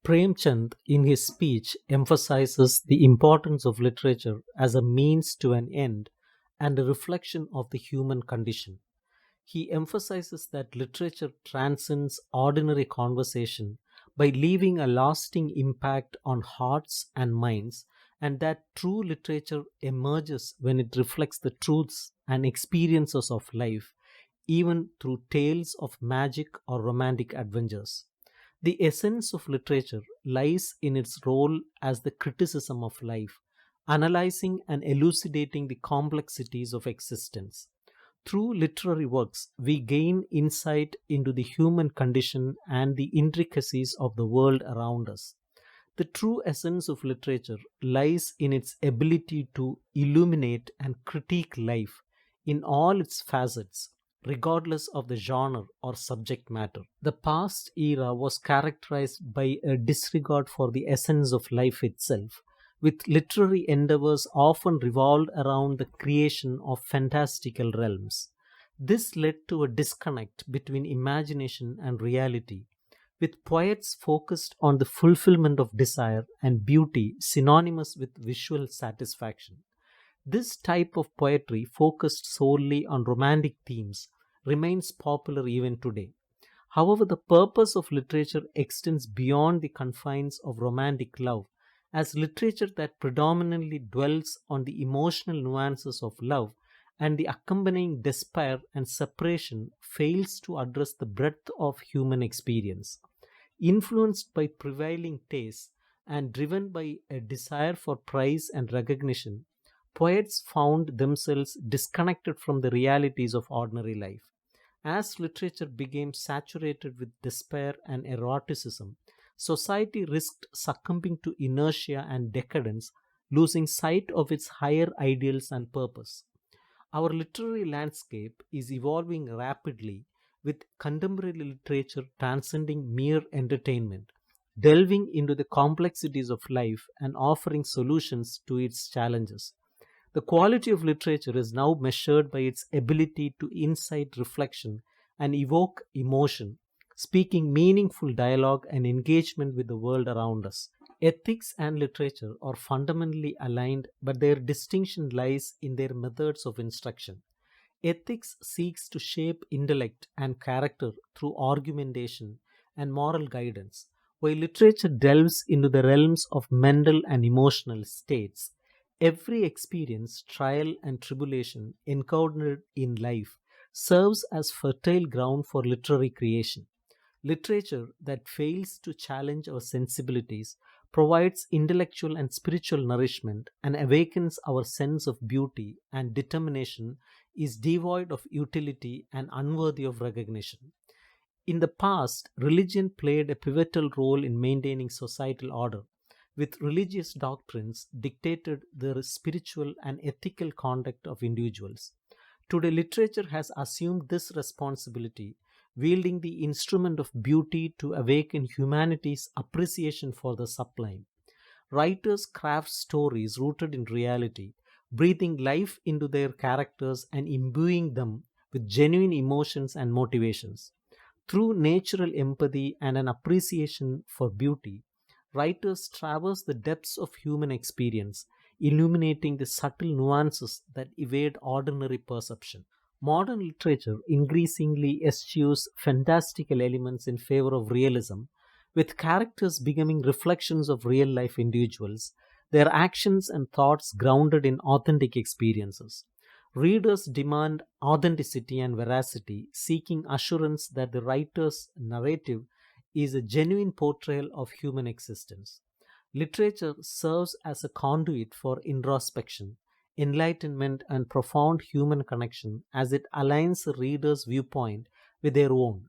Premchand, in his speech, emphasizes the importance of literature as a means to an end and a reflection of the human condition. He emphasizes that literature transcends ordinary conversation by leaving a lasting impact on hearts and minds, and that true literature emerges when it reflects the truths and experiences of life, even through tales of magic or romantic adventures. The essence of literature lies in its role as the criticism of life, analyzing and elucidating the complexities of existence. Through literary works, we gain insight into the human condition and the intricacies of the world around us. The true essence of literature lies in its ability to illuminate and critique life in all its facets, regardless of the genre or subject matter. The past era was characterized by a disregard for the essence of life itself, with literary endeavors often revolved around the creation of fantastical realms. This led to a disconnect between imagination and reality, with poets focused on the fulfillment of desire and beauty synonymous with visual satisfaction. This type of poetry, focused solely on romantic themes, remains popular even today. However, the purpose of literature extends beyond the confines of romantic love, as literature that predominantly dwells on the emotional nuances of love and the accompanying despair and separation fails to address the breadth of human experience. Influenced by prevailing tastes and driven by a desire for praise and recognition, poets found themselves disconnected from the realities of ordinary life. As literature became saturated with despair and eroticism, society risked succumbing to inertia and decadence, losing sight of its higher ideals and purpose. Our literary landscape is evolving rapidly, with contemporary literature transcending mere entertainment, delving into the complexities of life and offering solutions to its challenges. The quality of literature is now measured by its ability to incite reflection and evoke emotion, speaking meaningful dialogue and engagement with the world around us. Ethics and literature are fundamentally aligned, but their distinction lies in their methods of instruction. Ethics seeks to shape intellect and character through argumentation and moral guidance, while literature delves into the realms of mental and emotional states. Every experience, trial, and tribulation encountered in life serves as fertile ground for literary creation. Literature that fails to challenge our sensibilities provides intellectual and spiritual nourishment and awakens our sense of beauty and determination is devoid of utility and unworthy of recognition. In the past, religion played a pivotal role in maintaining societal order, with religious doctrines dictated the spiritual and ethical conduct of individuals. Today, literature has assumed this responsibility, wielding the instrument of beauty to awaken humanity's appreciation for the sublime. Writers craft stories rooted in reality, breathing life into their characters and imbuing them with genuine emotions and motivations. Through natural empathy and an appreciation for beauty, writers traverse the depths of human experience, illuminating the subtle nuances that evade ordinary perception. Modern literature increasingly eschews fantastical elements in favor of realism, with characters becoming reflections of real life individuals, their actions and thoughts grounded in authentic experiences. Readers demand authenticity and veracity, seeking assurance that the writer's narrative is a genuine portrayal of human existence. Literature serves as a conduit for introspection, enlightenment, and profound human connection as it aligns the reader's viewpoint with their own.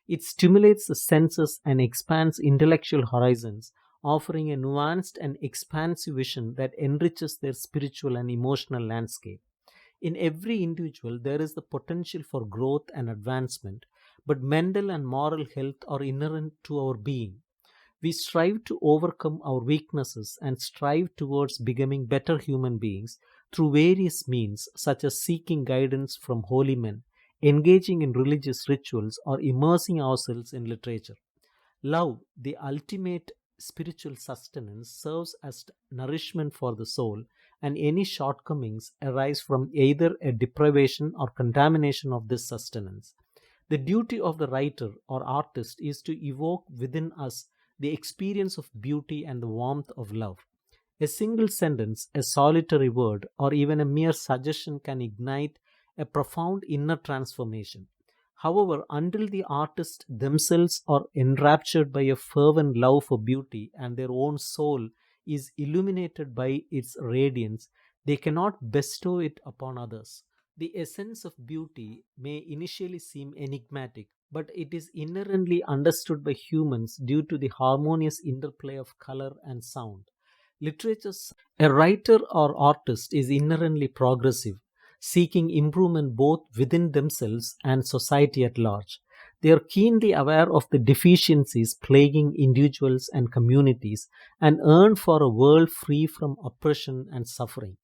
It stimulates the senses and expands intellectual horizons, offering a nuanced and expansive vision that enriches their spiritual and emotional landscape. In every individual, there is the potential for growth and advancement, but mental and moral health are inherent to our being. We strive to overcome our weaknesses and strive towards becoming better human beings through various means, such as seeking guidance from holy men, engaging in religious rituals, or immersing ourselves in literature. Love, the ultimate spiritual sustenance serves as nourishment for the soul, and any shortcomings arise from either a deprivation or contamination of this sustenance. The duty of the writer or artist is to evoke within us the experience of beauty and the warmth of love. A single sentence, a solitary word, or even a mere suggestion can ignite a profound inner transformation. However, until the artists themselves are enraptured by a fervent love for beauty and their own soul is illuminated by its radiance, they cannot bestow it upon others. The essence of beauty may initially seem enigmatic, but it is inherently understood by humans due to the harmonious interplay of color and sound. A writer or artist is inherently progressive, seeking improvement both within themselves and society at large. They are keenly aware of the deficiencies plaguing individuals and communities and yearn for a world free from oppression and suffering.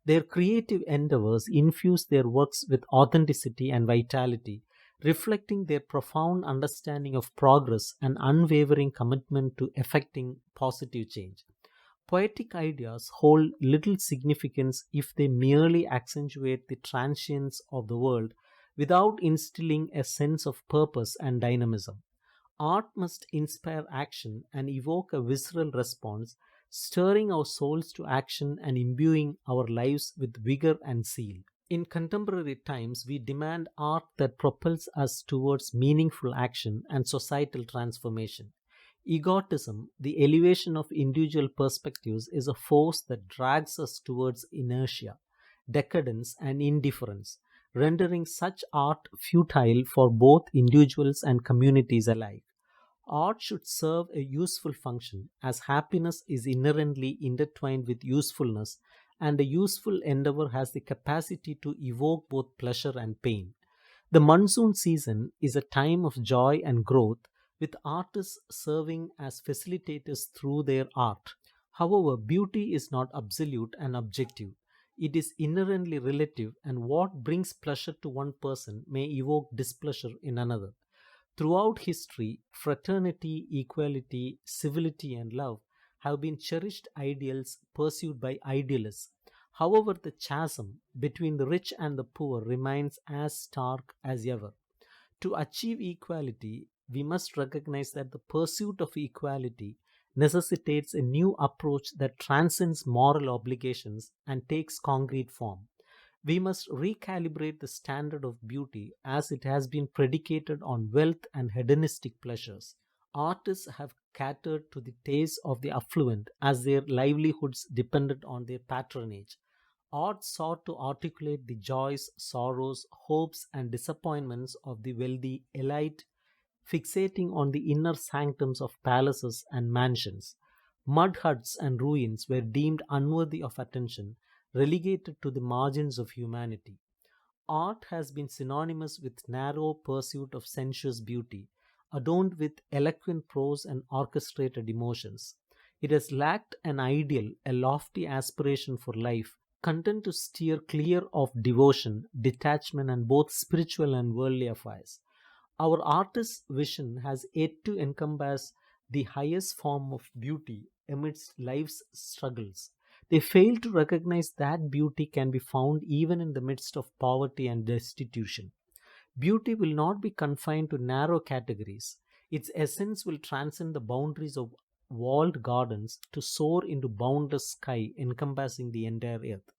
Their creative endeavors infuse their works with authenticity and vitality, reflecting their profound understanding of progress and unwavering commitment to effecting positive change. Poetic ideas hold little significance if they merely accentuate the transience of the world without instilling a sense of purpose and dynamism. Art must inspire action and evoke a visceral response, stirring our souls to action and imbuing our lives with vigor and zeal. In contemporary times, we demand art that propels us towards meaningful action and societal transformation. Egotism, the elevation of individual perspectives, is a force that drags us towards inertia, decadence, and indifference, rendering such art futile for both individuals and communities alike. Art should serve a useful function, as happiness is inherently intertwined with usefulness, and a useful endeavor has the capacity to evoke both pleasure and pain. The monsoon season is a time of joy and growth, with artists serving as facilitators through their art. However, beauty is not absolute and objective. It is inherently relative, and what brings pleasure to one person may evoke displeasure in another. Throughout history, fraternity, equality, civility, and love have been cherished ideals pursued by idealists. However, the chasm between the rich and the poor remains as stark as ever. To achieve equality, we must recognize that the pursuit of equality necessitates a new approach that transcends moral obligations and takes concrete form. We must recalibrate the standard of beauty as it has been predicated on wealth and hedonistic pleasures. Artists have catered to the tastes of the affluent as their livelihoods depended on their patronage. Art sought to articulate the joys, sorrows, hopes, and disappointments of the wealthy elite, fixating on the inner sanctums of palaces and mansions. Mud huts and ruins were deemed unworthy of attention, relegated to the margins of humanity. Art has been synonymous with narrow pursuit of sensuous beauty, adorned with eloquent prose and orchestrated emotions. It has lacked an ideal, a lofty aspiration for life, content to steer clear of devotion, detachment, and both spiritual and worldly affairs. Our artist's vision has yet to encompass the highest form of beauty amidst life's struggles. They fail to recognize that beauty can be found even in the midst of poverty and destitution. Beauty will not be confined to narrow categories. Its essence will transcend the boundaries of walled gardens to soar into boundless sky encompassing the entire earth.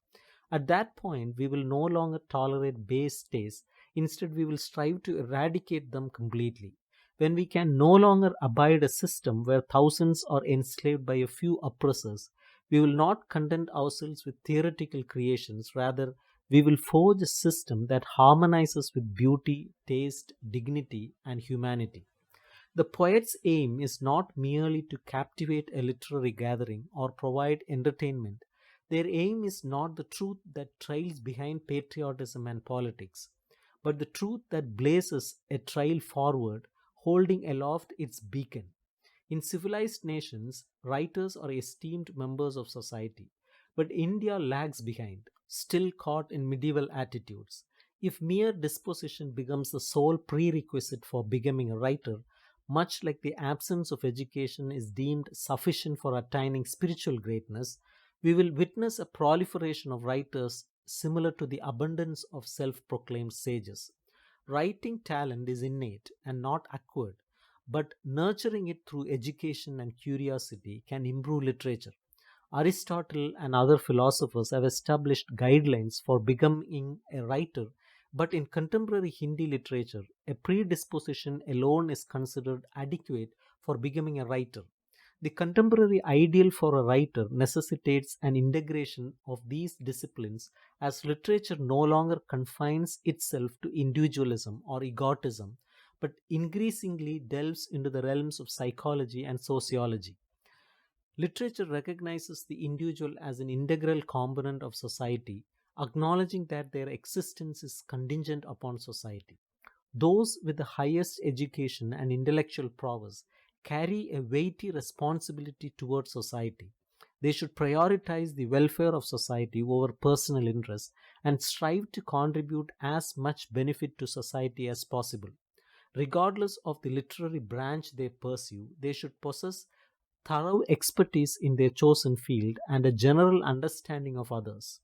At that point, we will no longer tolerate base tastes. Instead, we will strive to eradicate them completely. When we can no longer abide a system where thousands are enslaved by a few oppressors, we will not content ourselves with theoretical creations. Rather, we will forge a system that harmonizes with beauty, taste, dignity, and humanity. The poet's aim is not merely to captivate a literary gathering or provide entertainment. Their aim is not the truth that trails behind patriotism and politics, but the truth that blazes a trail forward, holding aloft its beacon. In civilized nations, writers are esteemed members of society, but India lags behind, still caught in medieval attitudes. If mere disposition becomes the sole prerequisite for becoming a writer, Much like the absence of education is deemed sufficient for attaining spiritual greatness, we will witness a proliferation of writers similar to the abundance of self proclaimed sages. Writing talent is innate and not acquired, but nurturing it through education and curiosity can improve literature. Aristotle and other philosophers have established guidelines for becoming a writer, but in contemporary Hindi literature, a predisposition alone is considered adequate for becoming a writer. The contemporary ideal for a writer necessitates an integration of these disciplines as literature no longer confines itself to individualism or egotism, but increasingly delves into the realms of psychology and sociology. Literature recognizes the individual as an integral component of society, acknowledging that their existence is contingent upon society. Those with the highest education and intellectual prowess carry a weighty responsibility towards society. They should prioritize the welfare of society over personal interests and strive to contribute as much benefit to society as possible. Regardless of the literary branch they pursue, they should possess thorough expertise in their chosen field and a general understanding of others.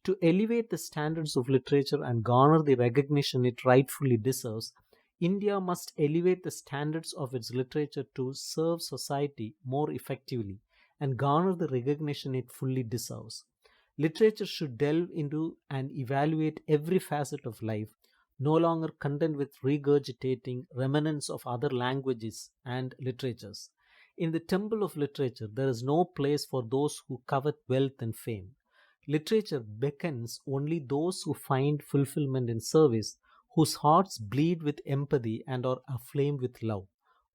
To elevate the standards of literature and garner the recognition it rightfully deserves, India must elevate the standards of its literature to serve society more effectively and garner the recognition it fully deserves. Literature should delve into and evaluate every facet of life, no longer content with regurgitating remnants of other languages and literatures. In the temple of literature, there is no place for those who covet wealth and fame. Literature beckons only those who find fulfillment in service, whose hearts bleed with empathy and are aflame with love.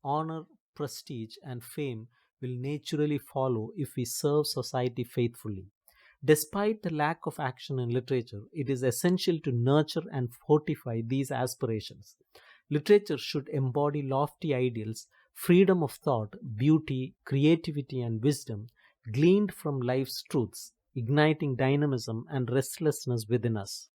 Honor, prestige, and fame will naturally follow if we serve society faithfully. Despite the lack of action in literature, it is essential to nurture and fortify these aspirations. Literature should embody lofty ideals, freedom of thought, beauty, creativity, and wisdom gleaned from life's truths, igniting dynamism and restlessness within us.